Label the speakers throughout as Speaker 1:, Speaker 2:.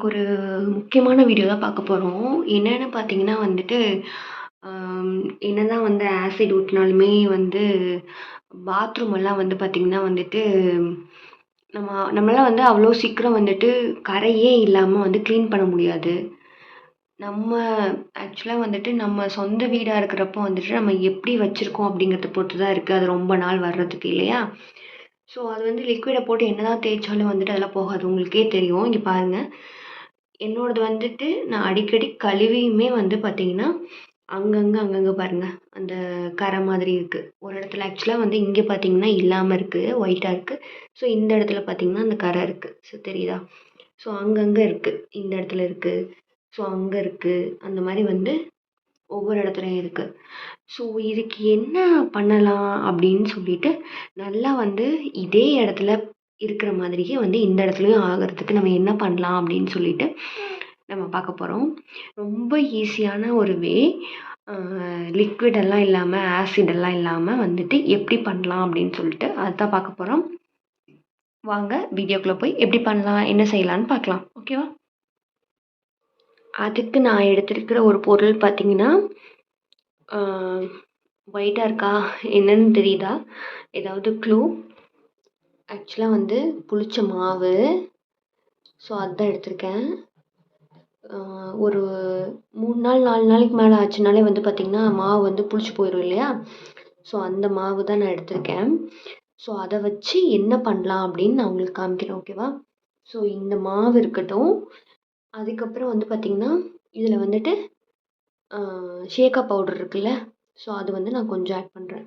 Speaker 1: இன்னைக்கு ஒரு முக்கியமான வீடியோ தான் பார்க்க போறோம். என்னன்னு பார்த்தீங்கன்னா வந்துட்டு, அம் என்னதான் வந்து ஆசிட் ஊத்துனாலுமே வந்து பாத்ரூம் எல்லாம் வந்து பார்த்தீங்கன்னா வந்துட்டு, நம்மளால வந்து அவ்வளோ சீக்கிரம் வந்துட்டு கரையே இல்லாம வந்து கிளீன் பண்ண முடியாது. நம்ம ஆக்சுவலா வந்துட்டு நம்ம சொந்த வீடா இருக்கிறப்போ வந்துட்டு, நம்ம எப்படி வச்சிருக்கோம் அப்படிங்கிறத பொறுத்து தான் இருக்கு. அது ரொம்ப நாள் வர்றதுக்கு இல்லையா? ஸோ அது வந்து லிக்விட போட்டு என்னதான் தேய்ச்சாலும் வந்துட்டு அதெல்லாம் போகாது. உங்களுக்கே தெரியும். இங்க பாருங்க. என்னோடது வந்துட்டு நான் அடிக்கடி கழுவியுமே வந்து பார்த்தீங்கன்னா, அங்கங்க பாருங்க. அந்த கரை மாதிரி இருக்கு. ஒரு இடத்துல ஆக்சுவலா வந்து இங்க பார்த்தீங்கன்னா இல்லாம இருக்கு. ஒயிட்டா இருக்கு. ஸோ இந்த இடத்துல பார்த்தீங்கன்னா, அந்த கரை இருக்கு. ஸோ தெரியுதா? ஸோ அங்கங்க இருக்கு. இந்த இடத்துல இருக்கு. ஸோ அங்க இருக்கு. அந்த மாரி வந்து ஒவ்வொரு இடத்துலயும் இருக்கு. ஸோ இதுக்கு என்ன பண்ணலாம் அப்படின்னு சொல்லிட்டு, நல்லா வந்து இதே இடத்துல இருக்கிற மாதிரியே வந்து இந்த இடத்துலயும் ஆகுறதுக்கு நம்ம என்ன பண்ணலாம் அப்படின்னு சொல்லிட்டு நம்ம பார்க்க போறோம். ரொம்ப ஈஸியான ஒரு வே. லிக்விட் எல்லாம் இல்லாம, ஆசிட் எல்லாம் இல்லாம வந்துட்டு எப்படி பண்ணலாம் அப்படின்னு சொல்லிட்டு அதுதான் பார்க்க போறோம். வாங்க வீடியோக்குள்ள போய் எப்படி பண்ணலாம், என்ன செய்யலாம்னு பார்க்கலாம். ஓகேவா? அதுக்கு நான் எடுத்திருக்கிற ஒரு பொருள் பார்த்தீங்கன்னா, ஆ ஒயிட்டா இருக்கா? என்னன்னு தெரியுதா? ஏதாவது க்ளூ? ஆக்சுவலா வந்து புளிச்ச மாவு. ஸோ அதான் எடுத்திருக்கேன். ஒரு 3 நாள் 4 நாளைக்கு மேலே ஆச்சுனாலே வந்து பார்த்திங்கன்னா, மாவு வந்து புளிச்சு போயிரும் இல்லையா? ஸோ அந்த மாவு தான் நான் எடுத்திருக்கேன். ஸோ அத வச்சு என்ன பண்ணலாம் அப்படின்னு நான் உங்களுக்கு காமிக்கிறேன். ஓகேவா? ஸோ இந்த மாவு இருக்கட்டும். அதுக்கப்புறம் வந்து பார்த்திங்கன்னா, இதில் வந்துட்டு ஷேக்கா பவுடர் இருக்குல்ல? ஸோ அது வந்து நான் கொஞ்சம் ஆட் பண்ணுறேன்.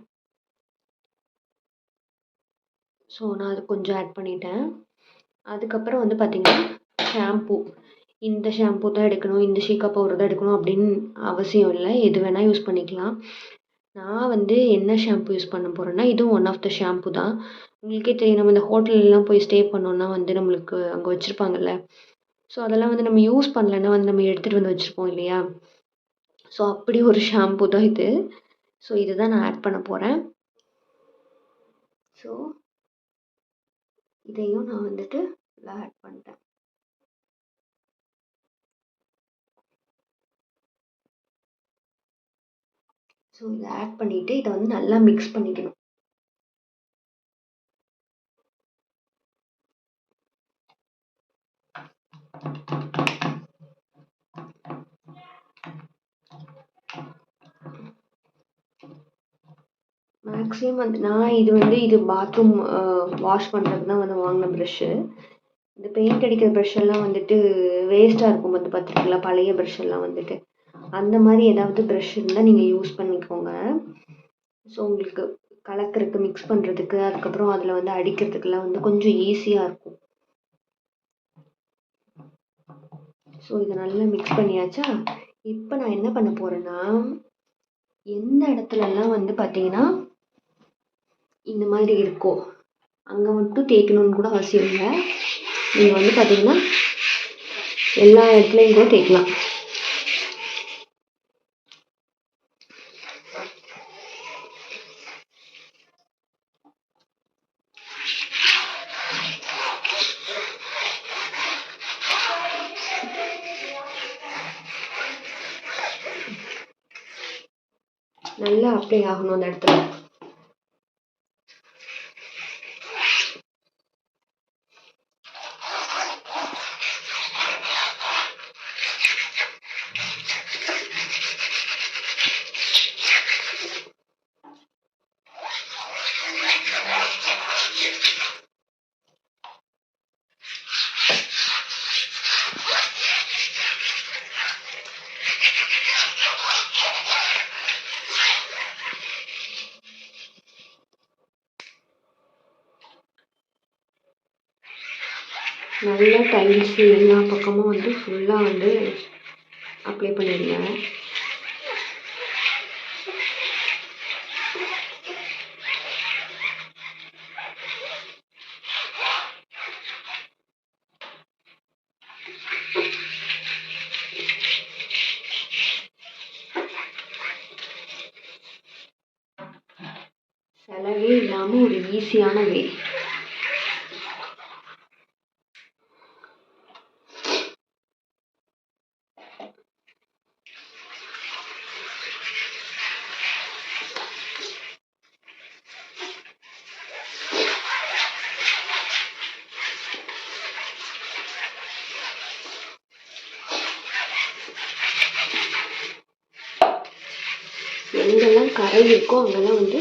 Speaker 1: ஸோ நான் அது கொஞ்சம் ஆட் பண்ணிட்டேன். அதுக்கப்புறம் வந்து பார்த்திங்கன்னா, ஷாம்பூ. இந்த ஷாம்பூ தான் எடுக்கணும், இந்த ஷீக்கா பவுடர் தான் எடுக்கணும் அப்படின்னு அவசியம் இல்லை. எது வேணால் யூஸ் பண்ணிக்கலாம். நான் வந்து என்ன ஷாம்பு யூஸ் பண்ண போகிறேன்னா, இதுவும் ஒன் ஆஃப் த ஷாம்பு தான். உங்களுக்கே தெரியும், நம்ம இந்த ஹோட்டல்லலாம் போய் ஸ்டே பண்ணோன்னா வந்து நம்மளுக்கு அங்கே வச்சுருப்பாங்கல்ல. ஸோ அதெல்லாம் வந்து நம்ம யூஸ் பண்ணலன்னா வந்து நம்ம எடுத்துகிட்டு வந்து வச்சுருப்போம் இல்லையா? ஸோ அப்படி ஒரு ஷாம்பு தான் இது. ஸோ இதை தான் நான் ஆட் பண்ண போகிறேன். ஸோ இதையும் நான் வந்துட்டு ஆட் பண்ணிட்டேன். ஸோ இதை ஆட் பண்ணிவிட்டு இதை வந்து நல்லா மிக்ஸ் பண்ணிக்கணும். மேக்ஸிமம் வந்து இது பாத்ரூம் வாஷ் பண்ணுறதுக்கு தான் வந்து வாங்கின ப்ரஷ்ஷு. இந்த பெயிண்ட் அடிக்கிற ப்ரஷ் எல்லாம் வந்துட்டு வேஸ்ட்டாக இருக்கும் வந்து பார்த்துருக்கீங்களா? பழைய ப்ரஷ் எல்லாம் வந்துட்டு. அந்த மாதிரி ஏதாவது ப்ரஷ் இருந்தால் நீங்கள் யூஸ் பண்ணிக்கோங்க. ஸோ உங்களுக்கு கலக்கிறதுக்கு, மிக்ஸ் பண்ணுறதுக்கு, அதுக்கப்புறம் அதில் வந்து அடிக்கிறதுக்கெல்லாம் வந்து கொஞ்சம் ஈஸியாக இருக்கும். ஸோ இதை நல்லா மிக்ஸ் பண்ணியாச்சா? இப்போ நான் என்ன பண்ண போகிறேன்னா, எந்த இடத்துலலாம் வந்து பார்த்தீங்கன்னா இந்த மாதிரி இருக்கோ அங்கே மட்டும் தேய்க்கணும்னு கூட அவசியம் இல்லை. நீங்கள் வந்து பார்த்தீங்கன்னா எல்லா இடத்துலையும் கூட தேய்க்கலாம். நல்லா அப்ளை ஆகணும் அந்த இடத்துல. நல்லா டைல்ஸு எல்லா பக்கமும் வந்து ஃபுல்லாக வந்து அப்ளை பண்ணிடுங்க. செலவே இல்லாமல் ஒரு ஈஸியான வே. எங்கெல்லாம் கரை இருக்கோ அங்கெல்லாம் வந்து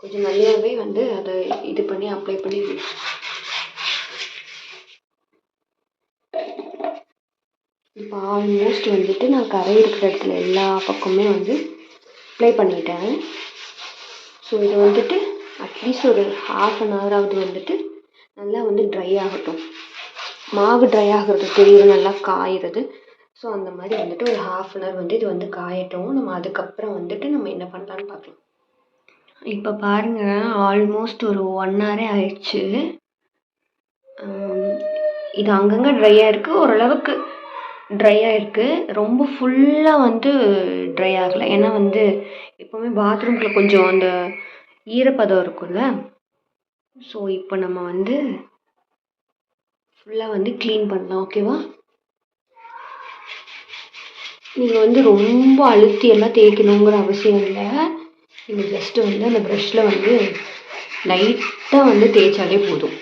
Speaker 1: கொஞ்சம் நிறையாவே வந்து அதை இது பண்ணி அப்ளை பண்ணி இப்போ ஆல்மோஸ்ட் வந்துட்டு நான் கரை இருக்கிற இடத்துல எல்லா பக்கமே வந்து அப்ளை பண்ணிட்டேன். ஸோ இது வந்துட்டு அட்லீஸ்ட் ஒரு 1/2 ஹவராவது வந்துட்டு நல்லா வந்து ட்ரை ஆகட்டும். மாவு ட்ரை ஆகிறது தெரியும், நல்லா காயிறது. ஸோ அந்த மாதிரி வந்துட்டு ஒரு 1/2 ஹவர் வந்து இது வந்து காயட்டும். நம்ம அதுக்கப்புறம் வந்துட்டு நம்ம என்ன பண்ணலான்னு பார்க்கலாம். இப்போ பாருங்கள், ஆல்மோஸ்ட் ஒரு 1 ஹவரே ஆயிடுச்சு. இது அங்கங்கே ட்ரையாக இருக்குது, ஓரளவுக்கு ட்ரையாக இருக்குது. ரொம்ப ஃபுல்லாக வந்து ட்ரை ஆகலை. ஏன்னா வந்து எப்போவுமே பாத்ரூம்குள்ளே கொஞ்சம் அந்த ஈரப்பதம் இருக்கும்ல. ஸோ இப்போ நம்ம வந்து ஃபுல்லாக வந்து க்ளீன் பண்ணலாம். ஓகேவா? நீங்கள் வந்து ரொம்ப அழுத்தியெல்லாம் தேய்க்கணுங்கிற அவசியம் இல்லை. நீங்கள் ஜஸ்ட்டு வந்து அந்த ப்ரஷ்ஷில் வந்து லைட்டாக வந்து தேய்ச்சாலே போதும்.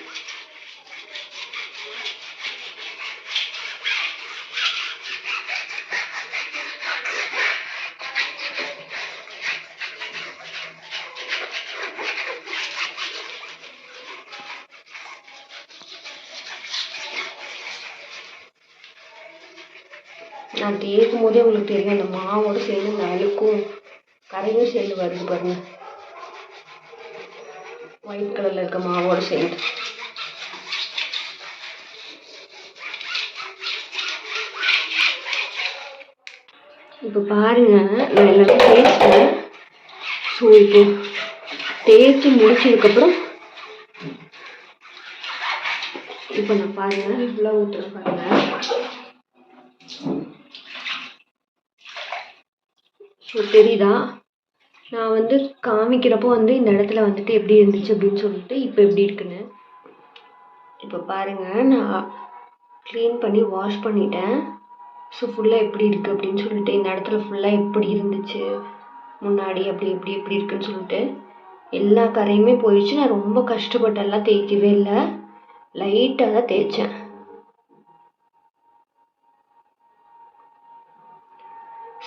Speaker 1: நான் தேய்க்கும் போதே உங்களுக்கு தெரியும், அந்த மாவோடு சேர்ந்து இந்த அழுக்கும் கரையும் சேர்ந்து வருது பாருங்க, ஒயிட் கலரில் இருக்க மாவோடு சேர்ந்து. இப்போ பாருங்க, நான் எல்லாமே தேய்ச்சிட்டேன். ஸோ இப்போ தேய்ச்சி முடிச்சதுக்கப்புறம் இப்போ நான் பாருங்க ஃபுல்லாக ஊற்றுறேன் பாருங்க. ஸோ தெரியுதா, நான் வந்து காமிக்கிறப்போ வந்து இந்த இடத்துல வந்துட்டு எப்படி இருந்துச்சு அப்படின்னு சொல்லிட்டு இப்போ எப்படி இருக்குன்னு. இப்போ பாருங்கள், நான் க்ளீன் பண்ணி வாஷ் பண்ணிட்டேன். ஸோ ஃபுல்லாக எப்படி இருக்குது அப்படின்னு சொல்லிட்டு, இந்த இடத்துல ஃபுல்லாக எப்படி இருந்துச்சு முன்னாடி அப்படி எப்படி இருக்குன்னு சொல்லிட்டு எல்லா கரையுமே போயிடுச்சு. நான் ரொம்ப கஷ்டப்பட்டெல்லாம் தேய்க்கவே இல்லை, லைட்டாக தான் தேய்ச்சேன்.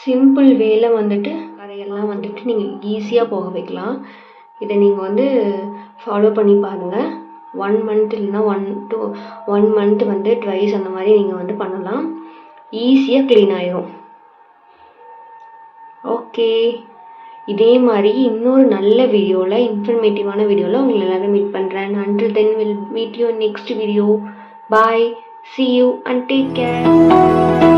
Speaker 1: சிம்பிள் வேல வந்துட்டு கரையெல்லாம் வந்துட்டு நீங்கள் ஈஸியாக போக வைக்கலாம். இதை நீங்கள் வந்து ஃபாலோ பண்ணி பாருங்கள். 1 மந்த் இல்லைன்னா 1 மந்த் வந்து ட்வைஸ் அந்த மாதிரி நீங்கள் வந்து பண்ணலாம். ஈஸியாக க்ளீன் ஆயிரும். ஓகே, இதே மாதிரி இன்னொரு நல்ல வீடியோவில், இன்ஃபர்மேட்டிவான வீடியோவில் உங்களை எல்லாரும் மீட் பண்ணுறேன். until then we'll meet you in next video. Bye, see you and take care.